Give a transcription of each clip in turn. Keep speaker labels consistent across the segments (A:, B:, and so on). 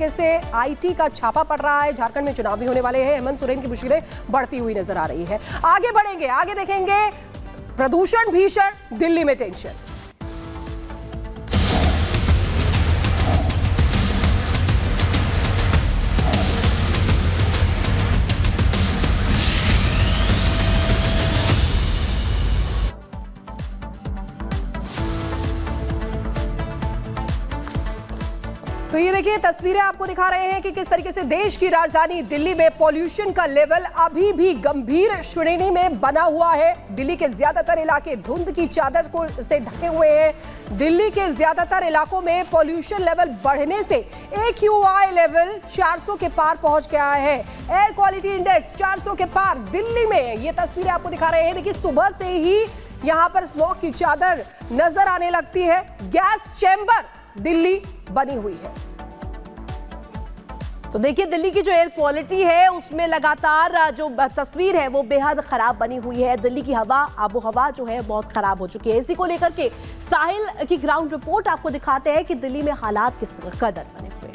A: तरीके से आईटी का छापा पड़ रहा है। झारखंड में चुनाव भी होने वाले हैं। हेमंत सोरेन की मुश्किलें बढ़ती हुई नजर आ रही है। आगे बढ़ेंगे, आगे देखेंगे प्रदूषण भीषण, दिल्ली में टेंशन। तो ये देखिए तस्वीरें आपको दिखा रहे हैं कि किस तरीके से देश की राजधानी दिल्ली में पॉल्यूशन का लेवल अभी भी गंभीर श्रेणी में बना हुआ है। दिल्ली के ज्यादातर इलाके धुंध की चादर को से ढके हुए हैं। दिल्ली के ज्यादातर इलाकों में पॉल्यूशन लेवल बढ़ने से AQI लेवल 400 के पार पहुंच गया है। एयर क्वालिटी इंडेक्स 400 के पार दिल्ली में। ये तस्वीरें आपको दिखा रहे हैं। देखिए सुबह से ही यहाँ पर स्मॉग की चादर नजर आने लगती है। गैस चैम्बर दिल्ली बनी हुई है।
B: तो देखिए दिल्ली की जो एयर क्वालिटी है उसमें लगातार जो तस्वीर है वो बेहद खराब बनी हुई है। दिल्ली की हवा, आबो हवा जो है बहुत खराब हो चुकी है। इसी को लेकर के साहिल की ग्राउंड रिपोर्ट आपको दिखाते हैं कि दिल्ली में हालात किस कदर बने हुए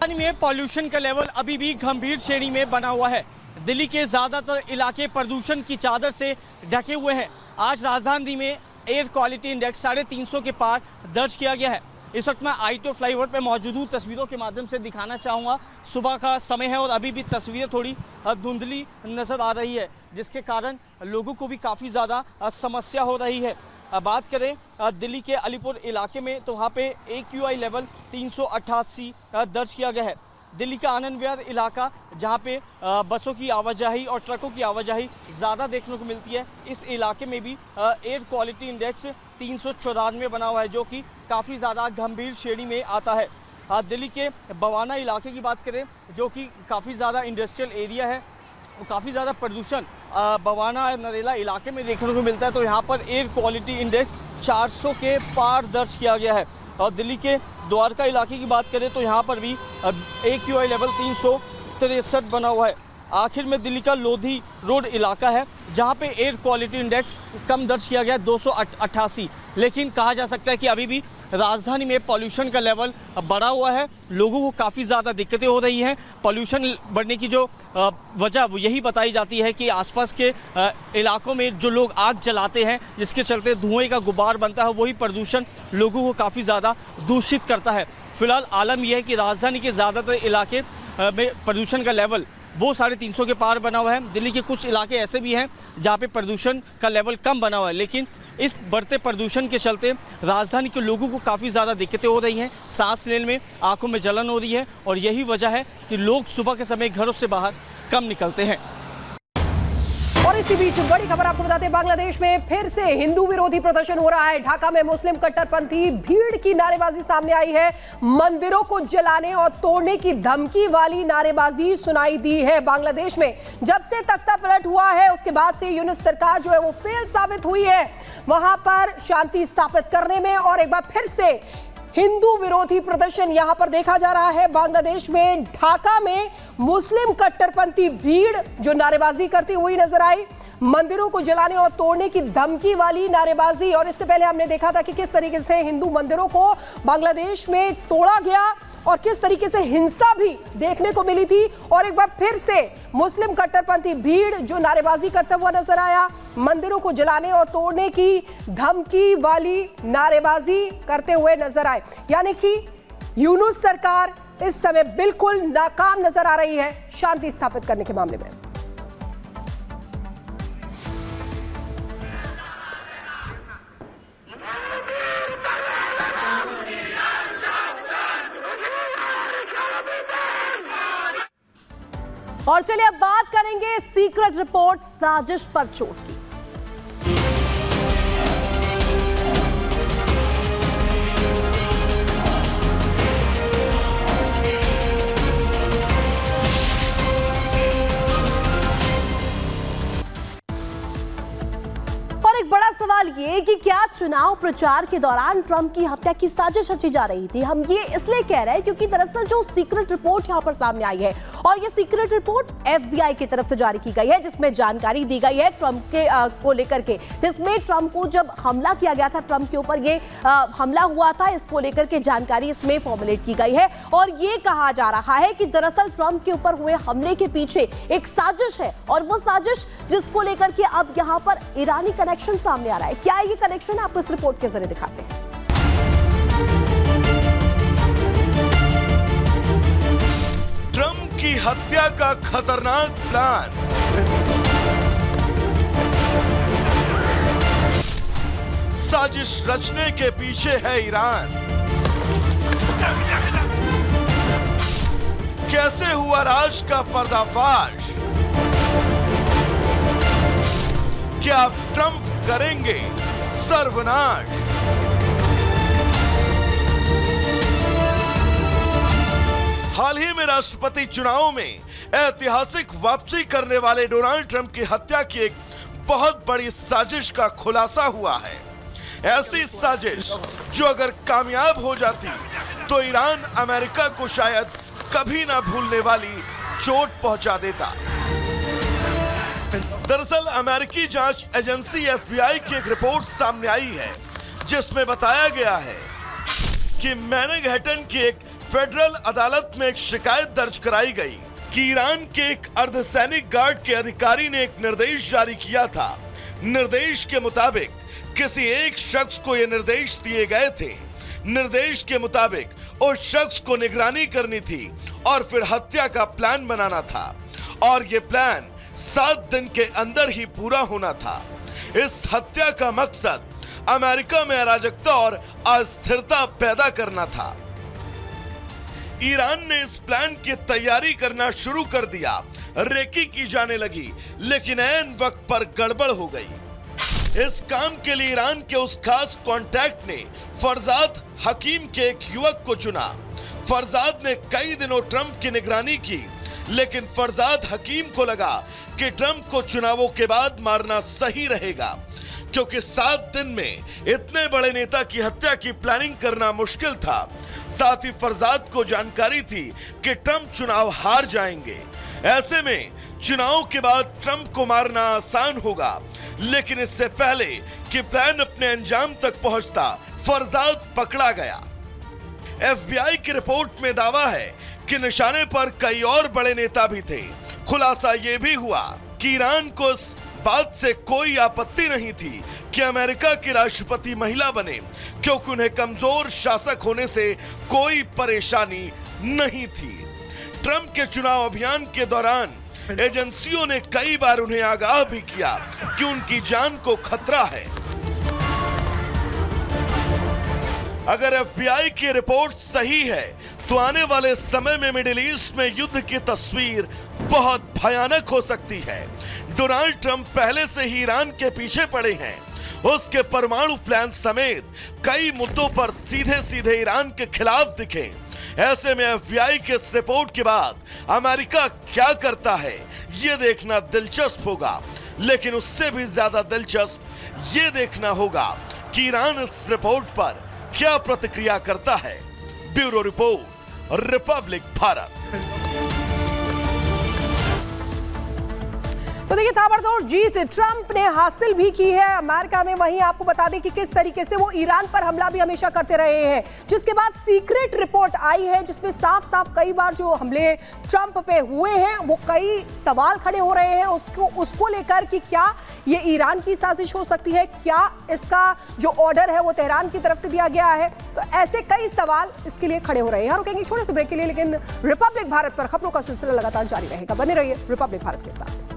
B: हैं।
C: में पॉल्यूशन का लेवल अभी भी गंभीर श्रेणी में बना हुआ है। दिल्ली के ज्यादातर इलाके प्रदूषण की चादर से ढके हुए हैं। आज राजधानी में एयर क्वालिटी इंडेक्स 350 के पार दर्ज किया गया है। इस वक्त मैं आईटी फ्लाईओवर पे मौजूद हूँ। तस्वीरों के माध्यम से दिखाना चाहूँगा, सुबह का समय है और अभी भी तस्वीरें थोड़ी धुंधली नज़र आ रही है, जिसके कारण लोगों को भी काफ़ी ज़्यादा समस्या हो रही है। बात करें दिल्ली के अलीपुर इलाके में तो वहाँ पे AQI लेवल 388 दर्ज किया गया है। दिल्ली का आनंद विहार इलाका जहाँ पे बसों की आवाजाही और ट्रकों की आवाजाही ज़्यादा देखने को मिलती है, इस इलाके में भी एयर क्वालिटी इंडेक्स 394 बना हुआ है, जो कि काफ़ी ज़्यादा गंभीर श्रेणी में आता है। दिल्ली के बवाना इलाके की बात करें, जो कि काफ़ी ज़्यादा इंडस्ट्रियल एरिया है, काफ़ी ज़्यादा प्रदूषण बवाना नरेला इलाके में देखने को मिलता है। तो यहाँ पर एयर क्वालिटी इंडेक्स 400 के पार दर्ज किया गया है। और दिल्ली के द्वारका इलाके की बात करें तो यहाँ पर भी AQI लेवल 363 बना हुआ है। आखिर में दिल्ली का लोधी रोड इलाका है, जहाँ पे एयर क्वालिटी इंडेक्स कम दर्ज किया गया है 288। लेकिन कहा जा सकता है कि अभी भी राजधानी में पॉल्यूशन का लेवल बढ़ा हुआ है। लोगों को काफ़ी ज़्यादा दिक्कतें हो रही हैं। पॉल्यूशन बढ़ने की जो वजह यही बताई जाती है कि आसपास के इलाकों में जो लोग आग जलाते हैं, जिसके चलते धुएं का गुबार बनता है, वही प्रदूषण लोगों को काफ़ी ज़्यादा दूषित करता है। फिलहाल आलम यह है कि राजधानी के ज़्यादातर इलाके में प्रदूषण का लेवल वो 350 के पार बना हुआ है। दिल्ली के कुछ इलाके ऐसे भी हैं जहाँ पे प्रदूषण का लेवल कम बना हुआ है, लेकिन इस बढ़ते प्रदूषण के चलते राजधानी के लोगों को काफ़ी ज़्यादा दिक्कतें हो रही हैं। सांस लेने में, आंखों में जलन हो रही है और यही वजह है कि लोग सुबह के समय घरों से बाहर कम निकलते हैं।
A: और इसी बीच बड़ी खबर आपको बताते हैं, बांग्लादेश में फिर से हिंदू विरोधी प्रदर्शन हो रहा है। ढाका में मुस्लिम कट्टरपंथी भीड़ की नारेबाजी सामने आई है। मंदिरों को जलाने और तोड़ने की धमकी वाली नारेबाजी सुनाई दी है। बांग्लादेश में जब से तख्ता पलट हुआ है उसके बाद से यूनुस सरकार जो है वो फेल साबित हुई है वहां पर शांति स्थापित करने में। और एक बार फिर से हिंदू विरोधी प्रदर्शन यहां पर देखा जा रहा है। बांग्लादेश में ढाका में मुस्लिम कट्टरपंथी भीड़ जो नारेबाजी करती हुई नजर आई, मंदिरों को जलाने और तोड़ने की धमकी वाली नारेबाजी। और इससे पहले हमने देखा था कि किस तरीके से हिंदू मंदिरों को बांग्लादेश में तोड़ा गया और किस तरीके से हिंसा भी देखने को मिली थी। और एक बार फिर से मुस्लिम कट्टरपंथी भीड़ जो नारेबाजी करता हुआ नजर आया, मंदिरों को जलाने और तोड़ने की धमकी वाली नारेबाजी करते हुए नजर आए। यानी कि यूनुस सरकार इस समय बिल्कुल नाकाम नजर आ रही है शांति स्थापित करने के मामले में।
B: और चलिए अब बात करेंगे सीक्रेट रिपोर्ट साजिश पर चोट की। और एक बड़ा सवाल ये कि क्या चुनाव प्रचार के दौरान ट्रंप की हत्या की साजिश रची जा रही थी। हम ये इसलिए कह रहे हैं क्योंकि दरअसल जो सीक्रेट रिपोर्ट यहां पर सामने आई है, और ये सीक्रेट रिपोर्ट FBI की तरफ से जारी की गई है, जिसमें जानकारी दी गई है ट्रंप के को लेकर के, जिसमें ट्रंप को जब हमला किया गया था, ट्रंप के ऊपर ये हमला हुआ था, इसको लेकर के जानकारी इसमें फॉर्मुलेट की गई है। और ये कहा जा रहा है कि दरअसल ट्रंप के ऊपर हुए हमले के पीछे एक साजिश है, और वो साजिश जिसको लेकर के अब यहां पर ईरानी कनेक्शन सामने आ रहा है। क्या है ये कनेक्शन, आपको इस रिपोर्ट के जरिए दिखाते हैं।
D: ट्रंप की हत्या का खतरनाक प्लान। साजिश रचने के पीछे है ईरान। कैसे हुआ राज का पर्दाफाश? क्या अब ट्रंप करेंगे सर्वनाश? हाल ही में राष्ट्रपति चुनाव में ऐतिहासिक वापसी करने वाले डोनाल्ड ट्रंप की हत्या की एक बहुत बड़ी साजिश का खुलासा हुआ है। ऐसी साजिश जो अगर कामयाब हो जाती तो ईरान अमेरिका को शायद कभी ना भूलने वाली चोट पहुंचा देता। दरअसल अमेरिकी जांच एजेंसी FBI की एक रिपोर्ट सामने आई है, जिसमें बताया गया है कि मैनहट्टन की एक फेडरल अदालत में एक शिकायत दर्ज कराई गई कि ईरान के एक अर्धसैनिक गार्ड के अधिकारी ने एक निर्देश जारी किया था। निर्देश के मुताबिक किसी एक शख्स को ये निर्देश दिए गए थे। निर्देश के मुताबिक उस शख्स को निगरानी करनी थी और फिर हत्या का प्लान बनाना था, और ये प्लान 7 दिन के अंदर ही पूरा होना था। इस हत्या का मकसद अमेरिका में अराजकता और अस्थिरता पैदा करना था। ईरान ने इस प्लान की तैयारी करना शुरू कर दिया। रेकी की जाने लगी, लेकिन ऐन वक्त पर गड़बड़ हो गई। इस काम के लिए ईरान के उस खास कॉन्टैक्ट ने फरजाद हकीम के एक युवक को चुना। फरजाद ने कई दिनों ट्रंप की निगरानी की, लेकिन फरजाद हकीम को लगा कि ट्रंप को चुनावों के बाद मारना सही रहेगा, क्योंकि 7 दिन में इतने बड़े नेता की हत्या की प्लानिंग करना मुश्किल था। साथ ही फरजाद को जानकारी थी कि ट्रंप चुनाव हार जाएंगे। ऐसे में चुनाव के बाद ट्रंप को मारना आसान होगा, लेकिन इससे पहले कि प्लान अपने अंजाम तक पहुंचता, फरजाद पकड़ा गया। FBI की रिपोर्ट में दावा है कि निशाने पर कई और बड़े नेता भी थे। खुलासा यह भी हुआ कि ईरान को इस बात से कोई आपत्ति नहीं थी कि अमेरिका की राष्ट्रपति महिला बने, क्योंकि उन्हें कमजोर शासक होने से कोई परेशानी नहीं थी। ट्रंप के चुनाव अभियान के दौरान एजेंसियों ने कई बार उन्हें आगाह भी किया कि उनकी जान को खतरा है। अगर FBI की रिपोर्ट सही है तो आने वाले समय में मिडिल ईस्ट में युद्ध की तस्वीर बहुत भयानक हो सकती है। डोनाल्ड ट्रंप पहले से ही ईरान के पीछे पड़े हैं। उसके परमाणु प्लान समेत कई मुद्दों पर सीधे सीधे ईरान के खिलाफ दिखे। ऐसे में FBI के इस रिपोर्ट के बाद अमेरिका क्या करता है, ये देखना दिलचस्प होगा। लेकिन उससे भी ज्यादा दिलचस्प ये देखना होगा कि ईरान इस रिपोर्ट पर क्या प्रतिक्रिया करता है। Bureau report, Republic Bharat.
A: तो देखिए, ताबड़तोड़ जीत ट्रंप ने हासिल भी की है अमेरिका में। वहीं आपको बता दें कि किस तरीके से वो ईरान पर हमला भी हमेशा करते रहे हैं, जिसके बाद सीक्रेट रिपोर्ट आई है, जिसमें साफ साफ कई बार जो हमले ट्रंप पे हुए हैं वो कई सवाल खड़े हो रहे हैं उसको लेकर कि क्या ये ईरान की साजिश हो सकती है, क्या इसका जो ऑर्डर है वो तेहरान की तरफ से दिया गया है। तो ऐसे कई सवाल इसके लिए खड़े हो रहे हैं। रुकेंगे छोटे से ब्रेक के लिए, लेकिन रिपब्लिक भारत पर खबरों का सिलसिला लगातार जारी रहेगा। बने रहिए रिपब्लिक भारत के साथ।